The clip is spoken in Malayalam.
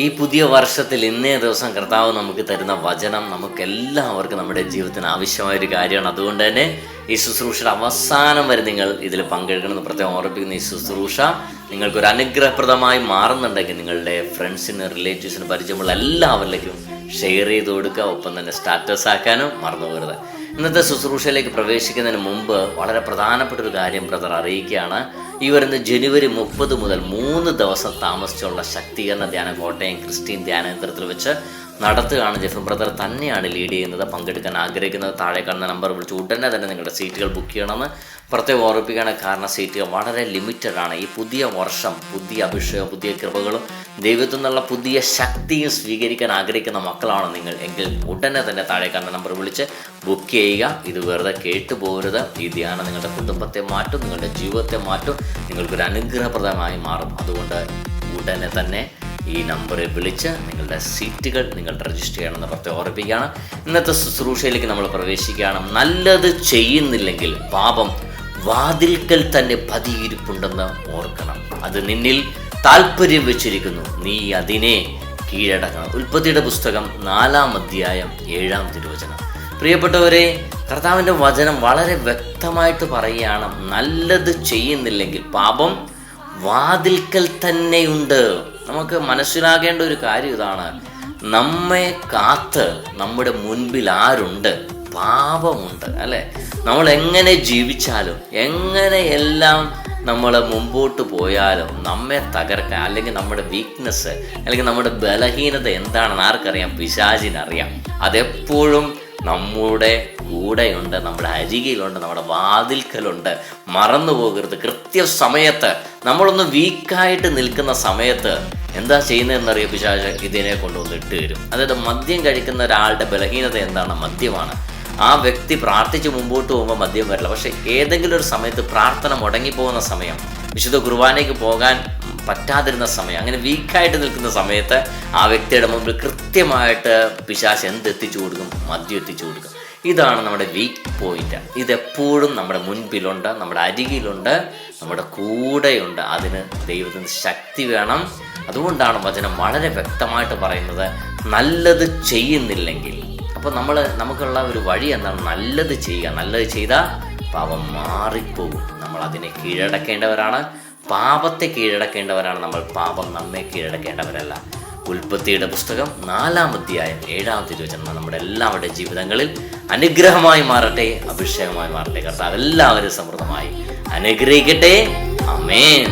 ഈ പുതിയ വർഷത്തിൽ ഇന്നേ ദിവസം കർത്താവ് നമുക്ക് തരുന്ന വചനം നമുക്കെല്ലാവർക്കും നമ്മുടെ ജീവിതത്തിന് ആവശ്യമായൊരു കാര്യമാണ്. അതുകൊണ്ട് തന്നെ ഈ ശുശ്രൂഷയുടെ അവസാനം വരെ നിങ്ങൾ ഇതിൽ പങ്കെടുക്കണമെന്ന് പ്രത്യേകം ഓർമ്മിപ്പിക്കുന്ന ഈ ശുശ്രൂഷ നിങ്ങൾക്കൊരു അനുഗ്രഹപ്രദമായി മാറുന്നുണ്ടെങ്കിൽ നിങ്ങളുടെ ഫ്രണ്ട്സിന്, റിലേറ്റീവ്സിന്, പരിചയമുള്ള എല്ലാവരിലേക്കും ഷെയർ ചെയ്ത് കൊടുക്കുക. ഒപ്പം തന്നെ സ്റ്റാറ്റസ് ആക്കാനും മറന്നു പോകരുത്. ഇന്നത്തെ ശുശ്രൂഷയിലേക്ക് പ്രവേശിക്കുന്നതിന് മുമ്പ് വളരെ പ്രധാനപ്പെട്ട ഒരു കാര്യം ബ്രദർ അറിയിക്കുകയാണ്. ഈ വരുന്ന ജനുവരി 30 മുതൽ 3 ദിവസം താമസിച്ചുള്ള ശക്തീകരണ ധ്യാനം കോട്ടയം ക്രിസ്ത്യൻ ധ്യാനകേന്ദ്രത്തിൽ വെച്ച് നടത്തുകയാണ്. ജെഫിൻ ബ്രദർ തന്നെയാണ് ലീഡ് ചെയ്യുന്നത്. പങ്കെടുക്കാൻ ആഗ്രഹിക്കുന്നത് താഴെ കാണുന്ന നമ്പർ വിളിച്ച് ഉടനെ തന്നെ നിങ്ങളുടെ സീറ്റുകൾ ബുക്ക് ചെയ്യണമെന്ന് പ്രത്യേകം ഓർമ്മിപ്പിക്കുകയാണ്. കാരണം സീറ്റുകൾ വളരെ ലിമിറ്റഡ് ആണ്. ഈ പുതിയ വർഷം പുതിയ അഭിഷേകം, പുതിയ കൃപകളും ദൈവത്തിൽ നിന്നുള്ള പുതിയ ശക്തിയും സ്വീകരിക്കാൻ ആഗ്രഹിക്കുന്ന മക്കളാണ് നിങ്ങൾ എങ്കിൽ ഉടനെ തന്നെ താഴെ കാണുന്ന നമ്പർ വിളിച്ച് ബുക്ക് ചെയ്യുക. ഇത് വെറുതെ കേട്ടു പോകരുത്. ഈ ധ്യാനം നിങ്ങളുടെ കുടുംബത്തെ മാറ്റും, നിങ്ങളുടെ ജീവിതത്തെ മാറ്റും, നിങ്ങൾക്കൊരു അനുഗ്രഹപ്രദമായി മാറും. അതുകൊണ്ട് ഉടനെ തന്നെ ഈ നമ്പറിൽ വിളിച്ച് നിങ്ങളുടെ സീറ്റുകൾ നിങ്ങൾ രജിസ്റ്റർ ചെയ്യണമെന്ന് പ്രത്യേകം ഓർമ്മിപ്പിക്കുകയാണ്. ഇന്നത്തെ ശുശ്രൂഷയിലേക്ക് നമ്മൾ പ്രവേശിക്കുകയാണ്. നല്ലത് ചെയ്യുന്നില്ലെങ്കിൽ പാപം വാതിൽക്കൽ തന്നെ പതിയിരിപ്പുണ്ടെന്ന് ഓർക്കണം. അത് നിന്നിൽ താല്പര്യം വെച്ചിരിക്കുന്നു, നീ അതിനെ കീഴടക്കണം. ഉൽപ്പത്തിയുടെ പുസ്തകം 4-ാം അധ്യായം 7-ാം തിരുവചനം. പ്രിയപ്പെട്ടവരെ, കർത്താവിൻ്റെ വചനം വളരെ വ്യക്തമായിട്ട് പറയുകയാണ്. നല്ലത് ചെയ്യുന്നില്ലെങ്കിൽ പാപം വാതിൽക്കൽ തന്നെയുണ്ട്. നമുക്ക് മനസ്സിലാകേണ്ട ഒരു കാര്യം ഇതാണ്. നമ്മെ കാത്ത് നമ്മുടെ മുൻപിൽ ആരുണ്ട്? പാപമുണ്ട്, അല്ലേ? നമ്മൾ എങ്ങനെ ജീവിച്ചാലും, എങ്ങനെയെല്ലാം നമ്മൾ മുമ്പോട്ട് പോയാലും നമ്മെ തകർക്കാൻ, അല്ലെങ്കിൽ നമ്മുടെ വീക്ക്നെസ്, അല്ലെങ്കിൽ നമ്മുടെ ബലഹീനത എന്താണെന്ന് ആർക്കറിയാം? പിശാചിനറിയാം. അതെപ്പോഴും നമ്മുടെ കൂടെയുണ്ട്, നമ്മുടെ അരികിലുണ്ട്, നമ്മുടെ വാതിൽക്കലുണ്ട്. മറന്നു പോകരുത്. കൃത്യസമയത്ത് നമ്മളൊന്ന് വീക്കായിട്ട് നിൽക്കുന്ന സമയത്ത് എന്താ ചെയ്യുന്നതെന്നറിയോ? പിശാച് ഇതിനെ കൊണ്ടുവന്ന് ഇട്ട് തരും. അതായത് മദ്യം കഴിക്കുന്ന ഒരാളുടെ ബലഹീനത എന്താണ്? മദ്യമാണ്. ആ വ്യക്തി പ്രാർത്ഥിച്ച് മുമ്പോട്ട് പോകുമ്പോൾ മദ്യം വരില്ല. പക്ഷേ ഏതെങ്കിലും ഒരു സമയത്ത് പ്രാർത്ഥന മുടങ്ങിപ്പോകുന്ന സമയം, വിശുദ്ധ കുർബാനയ്ക്ക് പോകാൻ പറ്റാതിരുന്ന സമയം, അങ്ങനെ വീക്കായിട്ട് നിൽക്കുന്ന സമയത്ത് ആ വ്യക്തിയുടെ മുമ്പിൽ കൃത്യമായിട്ട് പിശാച് എന്തെത്തിച്ചു കൊടുക്കും? മദ്യം എത്തിച്ചു കൊടുക്കും. ഇതാണ് നമ്മുടെ വീക്ക് പോയിന്റ്. ഇതെപ്പോഴും നമ്മുടെ മുൻപിലുണ്ട്, നമ്മുടെ അരികിലുണ്ട്, നമ്മുടെ കൂടെയുണ്ട്. അതിന് ദൈവത്തിന് ശക്തി വേണം. അതുകൊണ്ടാണ് വചനം വളരെ വ്യക്തമായിട്ട് പറയുന്നത്, നല്ലത് ചെയ്യുന്നില്ലെങ്കിൽ. അപ്പോൾ നമുക്കുള്ള ഒരു വഴി എന്താണ്? നല്ലത് ചെയ്യുക. നല്ലത് ചെയ്താൽ പാപം മാറിപ്പോകും. നമ്മൾ അതിനെ കീഴടക്കേണ്ടവരാണ്. പാപത്തെ കീഴടക്കേണ്ടവരാണ് നമ്മൾ. പാപം നമ്മെ കീഴടക്കേണ്ടവരല്ല. ഉൽപ്പത്തിയുടെ പുസ്തകം 4-ാം അധ്യായം 7-ാം തിരുവചനം നമ്മുടെ എല്ലാവരുടെയും ജീവിതങ്ങളിൽ അനുഗ്രഹമായി മാറട്ടെ, അഭിഷേകമായി മാറട്ടെ. കർത്താവ് എല്ലാവരും സമൃദ്ധമായി അനുഗ്രഹിക്കട്ടെ. ആമേൻ.